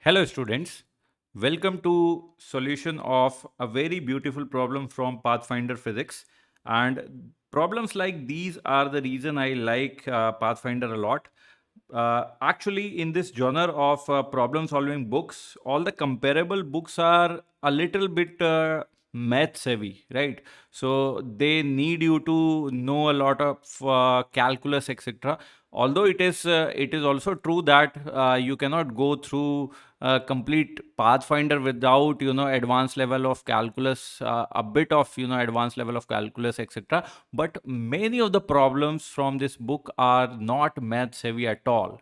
Hello students, welcome to solution of a very beautiful problem from Pathfinder Physics. And problems like these are the reason I like Pathfinder a lot. Actually, in this genre of problem solving books, all the comparable books are a little bit math heavy, right? So they need you to know a lot of calculus, etc. Although it is also true that you cannot go through complete Pathfinder without advanced level of calculus, a bit of advanced level of calculus, etc. But many of the problems from this book are not math heavy at all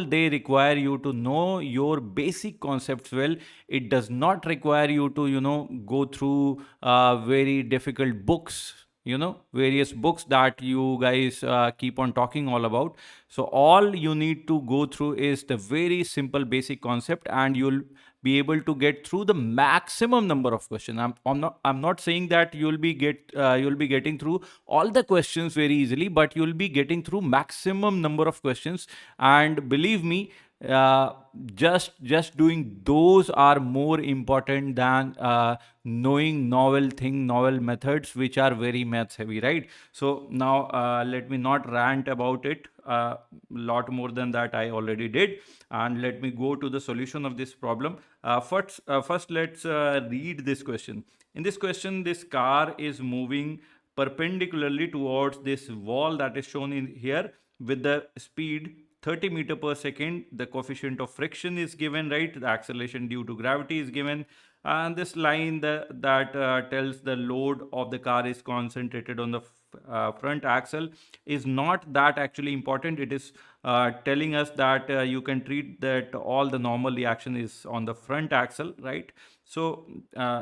they require you to know your basic concepts well. It does not require you to go through very difficult books, various books that you guys keep on talking all about. So all you need to go through is the very simple basic concept, and you'll be able to get through the maximum number of questions. I'm not saying that you'll be getting through all the questions very easily, but you'll be getting through maximum number of questions. And believe me, uh, just doing those are more important than knowing novel methods which are very maths heavy, right? So now let me not rant about it a lot more than that I already did, and let me go to the solution of this problem. First let's read this question. In this question, this car is moving perpendicularly towards this wall that is shown in here with the speed 30 meter per second. The coefficient of friction is given, right? The acceleration due to gravity is given, and this line that tells the load of the car is concentrated on the front axle is not that actually important. It is telling us that you can treat that all the normal reaction is on the front axle, right? So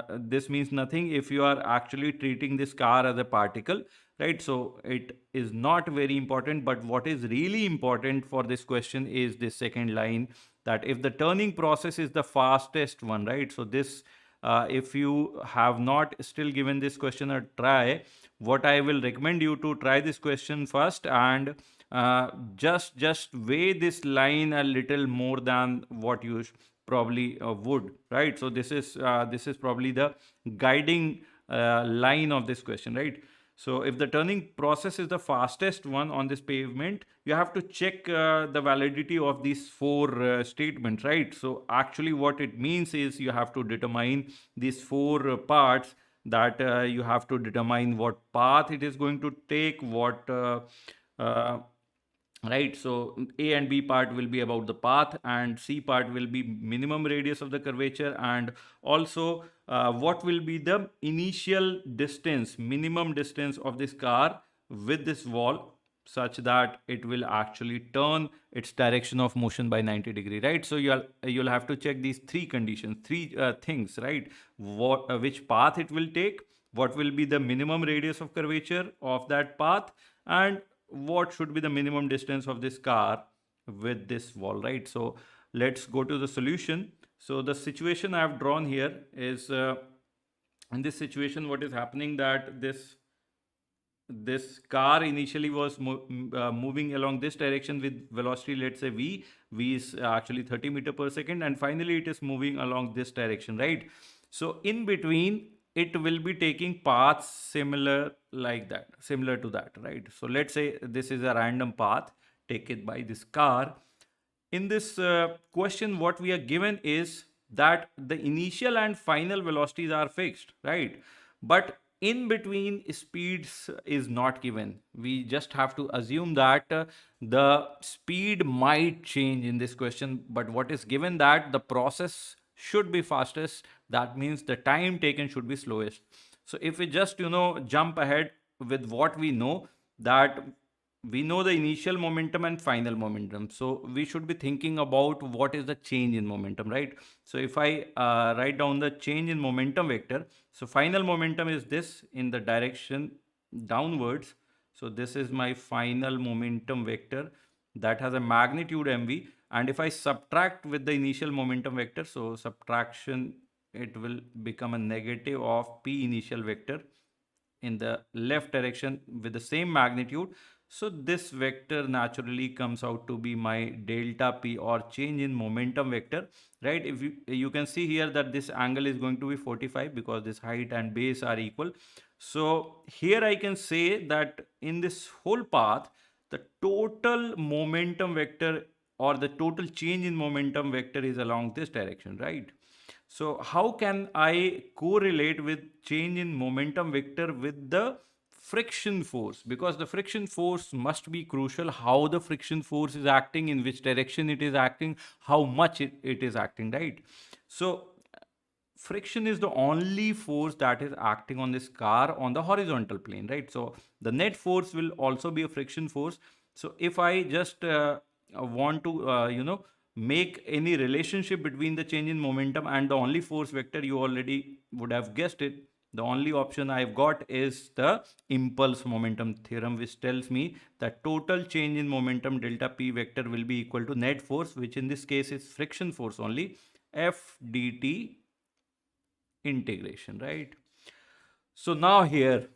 this means nothing if you are actually treating this car as a particle, right? So it is not very important. But what is really important for this question is this second line, that if the turning process is the fastest one, right? So this if you have not still given this question a try, what I will recommend you to try this question first, and just weigh this line a little more than what you probably would, right? So this is probably the guiding line of this question, right? So if the turning process is the fastest one on this pavement, you have to check the validity of these four statements, right? So actually what it means is you have to determine these four parts, that you have to determine what path it is going to take, what uh, right? So A and B part will be about the path, and C part will be minimum radius of the curvature, and also what will be the initial distance, minimum distance of this car with this wall, such that it will actually turn its direction of motion by 90-degree, right? So you'll have to check these three conditions, three things, right? Which path it will take, what will be the minimum radius of curvature of that path, and what should be the minimum distance of this car with this wall, right? So let's go to the solution. So the situation I have drawn here is in this situation what is happening, that this car initially was moving along this direction with velocity, let's say v is actually 30 meter per second, and finally it is moving along this direction, right? So in between it will be taking paths similar to that, right? So let's say this is a random path taken by this car. In this question what we are given is that the initial and final velocities are fixed, right? But in between speeds is not given. We just have to assume that the speed might change in this question, but what is given, that the process should be fastest, that means the time taken should be slowest. So if we just jump ahead with what we know, that we know the initial momentum and final momentum, so we should be thinking about what is the change in momentum, right? So if I write down the change in momentum vector, so final momentum is this in the direction downwards. So this is my final momentum vector that has a magnitude mv, and if I subtract with the initial momentum vector, so subtraction, it will become a negative of p initial vector in the left direction with the same magnitude. So this vector naturally comes out to be my delta p, or change in momentum vector, right? If you can see here that this angle is going to be 45 because this height and base are equal. So here I can say that in this whole path, the total momentum vector, or the total change in momentum vector, is along this direction, right? So how can I correlate with change in momentum vector with the friction force? Because the friction force must be crucial. How the friction force is acting, in which direction it is acting, how much it is acting, right? So friction is the only force that is acting on this car on the horizontal plane, right? So the net force will also be a friction force. So if I just want to make any relationship between the change in momentum and the only force vector, you already would have guessed it, the only option I've got is the impulse momentum theorem, which tells me that total change in momentum delta p vector will be equal to net force, which in this case is friction force only, f dt integration, right? So now here,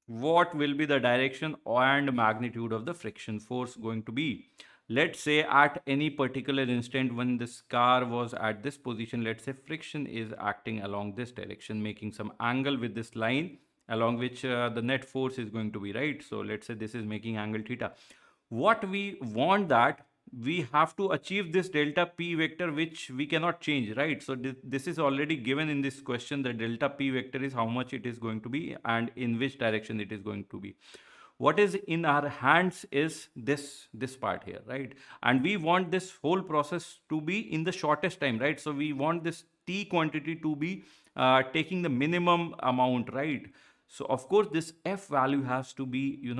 what will be the direction and magnitude of the friction force going to be? Let's say at any particular instant when this car was at this position, let's say friction is acting along this direction, making some angle with this line along which the net force is going to be, right? So let's say this is making angle theta. What we want, that we have to achieve this delta p vector, which we cannot change, right? So this is already given in this question. The delta p vector is how much it is going to be and in which direction it is going to be. What is in our hands is this part here, right? And we want this whole process to be in the shortest time, right? So we want this t quantity to be taking the minimum amount, right? So of course this f value has to be,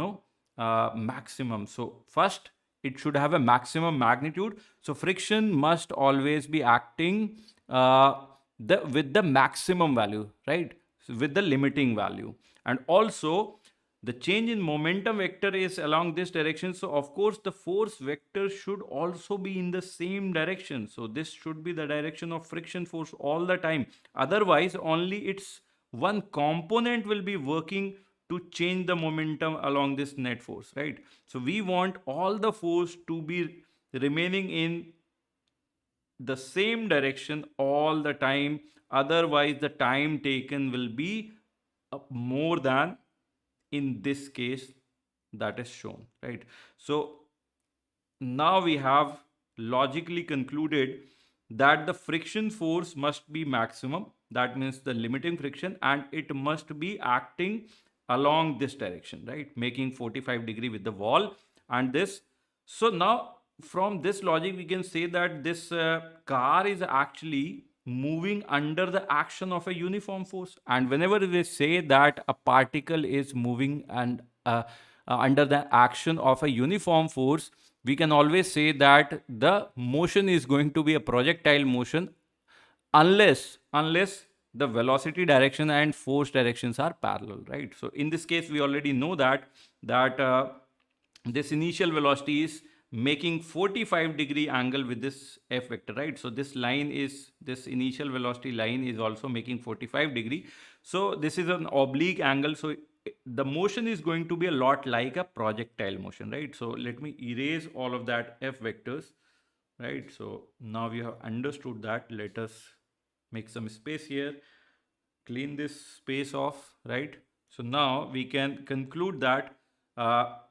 maximum. So first it should have a maximum magnitude. So friction must always be acting with the maximum value, right? So with the limiting value. And also the change in momentum vector is along this direction. So of course the force vector should also be in the same direction. So this should be the direction of friction force all the time. Otherwise only its one component will be working to change the momentum along this net force, right? So we want all the force to be remaining in the same direction all the time. Otherwise the time taken will be more than in this case that is shown, right? So now we have logically concluded that the friction force must be maximum, that means the limiting friction, and it must be acting along this direction, right, making 45-degree with the wall and this. So now from this logic we can say that this car is actually moving under the action of a uniform force. And whenever we say that a particle is moving and under the action of a uniform force, we can always say that the motion is going to be a projectile motion, unless the velocity direction and force directions are parallel, right? So in this case we already know that this initial velocity is making 45-degree angle with this f vector, right? So this initial velocity line is also making 45-degree. So this is an oblique angle. So the motion is going to be a lot like a projectile motion, right? So let me erase all of that f vectors, right? So now we have understood that. Let us make some space here, clean this space off, right? So now we can conclude that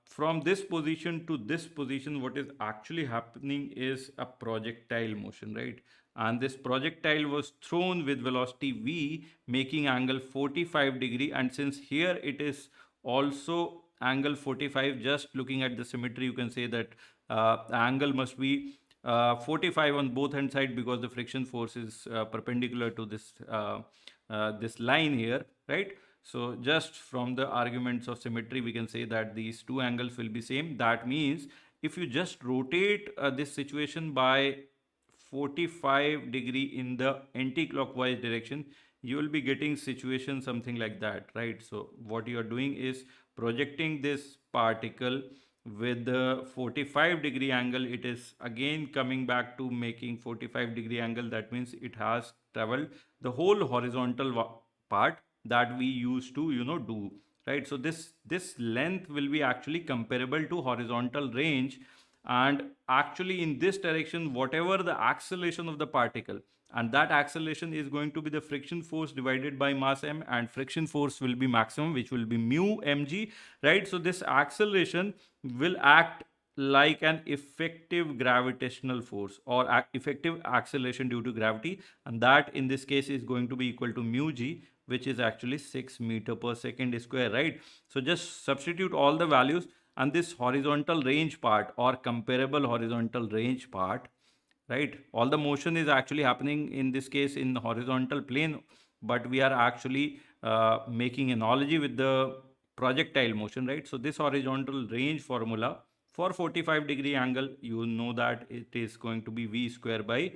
from this position to this position, what is actually happening is a projectile motion, right? And this projectile was thrown with velocity v, making angle 45-degree. And since here it is also angle 45, just looking at the symmetry, you can say that the angle must be 45 on both hand side, because the friction force is perpendicular to this line here, right? So just from the arguments of symmetry we can say that these two angles will be same. That means if you just rotate this situation by 45-degree in the anti-clockwise direction, you will be getting situation something like that, right? So what you are doing is projecting this particle with the 45-degree angle. It is again coming back to making 45-degree angle. That means it has traveled the whole horizontal part that we used to do right? So this length will be actually comparable to horizontal range, and actually in this direction, whatever the acceleration of the particle, and that acceleration is going to be the friction force divided by mass m, and friction force will be maximum, which will be mu mg, right? So this acceleration will act like an effective gravitational force, or effective acceleration due to gravity, and that in this case is going to be equal to mu g, which is actually 6 meter per second square, right? So just substitute all the values, and this horizontal range part, or comparable horizontal range part, right? All the motion is actually happening in this case in the horizontal plane, but we are actually making analogy with the projectile motion, right? So this horizontal range formula for 45-degree angle, you know that it is going to be v square by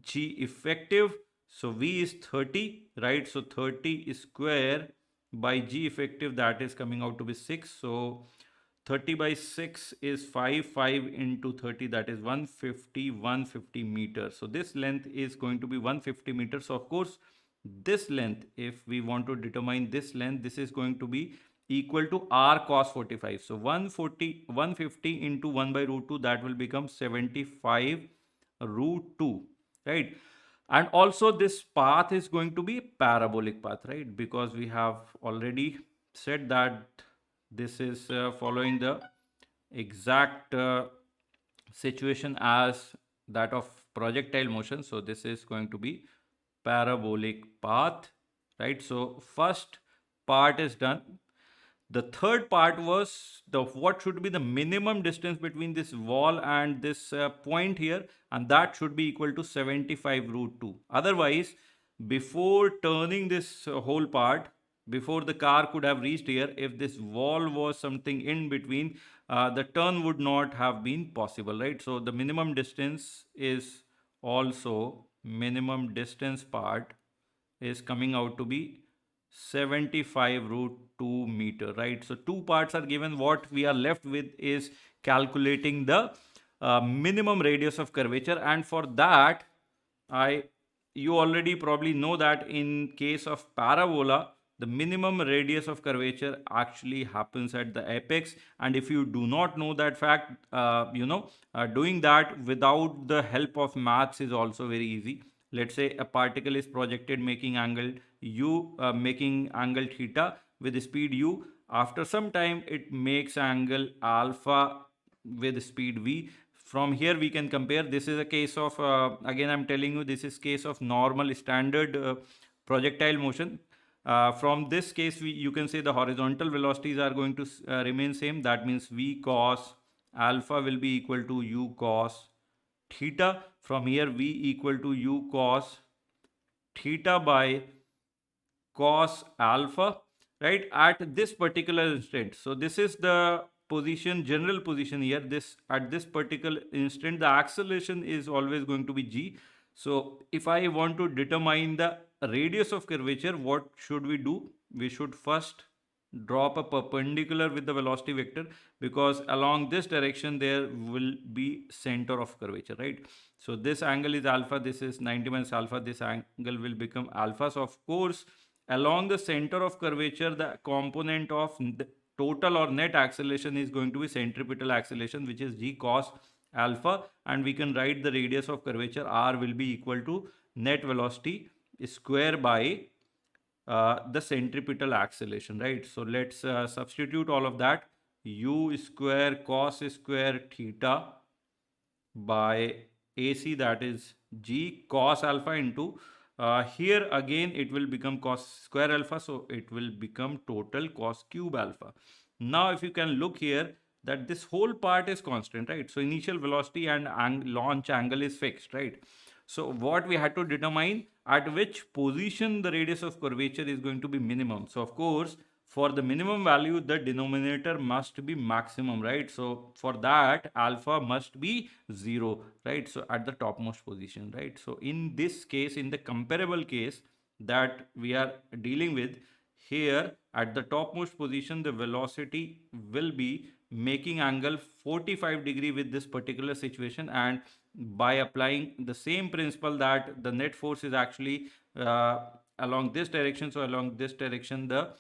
g effective. So v is 30, right? So 30 square by g effective, that is coming out to be 6. So 30 by 6 is 5 into 30, that is 150 meters. So this length is going to be 150 meters. So of course this length, if we want to determine this length, this is going to be equal to r cos 45. So 150 into 1 by root 2, that will become 75 root 2, right? And also this path is going to be parabolic path, right? Because we have already said that this is following the exact situation as that of projectile motion. So this is going to be parabolic path, right? So first part is done. The third part was the what should be the minimum distance between this wall and this point here, and that should be equal to 75 root 2. Otherwise, before turning this whole part, before the car could have reached here, if this wall was something in between, the turn would not have been possible, right? So the minimum distance is also, minimum distance part is coming out to be 75 root 2 meter, right? So two parts are given. What we are left with is calculating the minimum radius of curvature, and for that I you already probably know that in case of parabola, the minimum radius of curvature actually happens at the apex. And if you do not know that fact, doing that without the help of maths is also very easy. Let's say a particle is projected making angle u, making angle theta with speed u. After some time, it makes angle alpha with speed v. From here we can compare. This is a case of again I'm telling you, this is case of normal standard projectile motion. From this case, you can say the horizontal velocities are going to remain same. That means v cos alpha will be equal to u cos theta. From here, v equal to u cos theta by cos alpha, right, at this particular instant. So this is the position, general position here. This at this particular instant, the acceleration is always going to be g. So if I want to determine the radius of curvature, what should we do? We should first drop a perpendicular with the velocity vector, because along this direction there will be center of curvature, right? So this angle is alpha, this is 90 minus alpha, this angle will become alpha. So of course, along the center of curvature, the component of the total or net acceleration is going to be centripetal acceleration, which is g cos alpha, and we can write the radius of curvature r will be equal to net velocity square by the centripetal acceleration, right? So let's substitute all of that. U square cos square theta by AC, that is g cos alpha into here again it will become cos square alpha, so it will become total cos cube alpha. Now if you can look here, that this whole part is constant, right? So initial velocity and launch angle is fixed, right? So what we had to determine, at which position the radius of curvature is going to be minimum. So of course, for the minimum value, the denominator must be maximum, right? So for that, alpha must be 0, right? So at the topmost position, right? So in this case, in the comparable case that we are dealing with here, at the topmost position, the velocity will be making angle 45 degree with this particular situation. And by applying the same principle, that the net force is actually along this direction, so along this direction the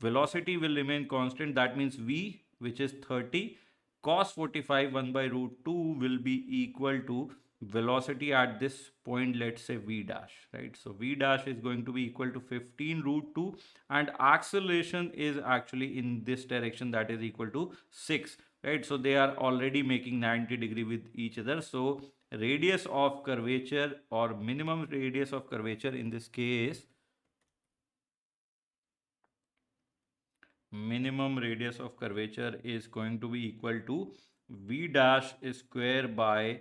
velocity will remain constant. That means V, which is 30, cos 45 1 by root 2 will be equal to velocity at this point, let's say V dash, right? So V dash is going to be equal to 15 root 2, and acceleration is actually in this direction, that is equal to 6, right? So they are already making 90-degree with each other. So radius of curvature, or minimum radius of curvature in this case, minimum radius of curvature is going to be equal to V dash square by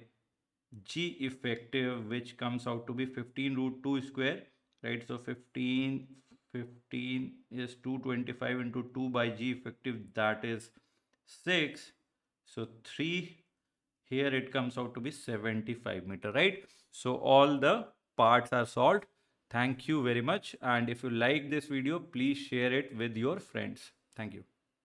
G effective, which comes out to be 15 root 2 square, right? So 15 is 225 into 2 by G effective, that is 6. So 3, here it comes out to be 75 meter, right? So all the parts are solved. Thank you very much. And if you like this video, please share it with your friends. Thank you.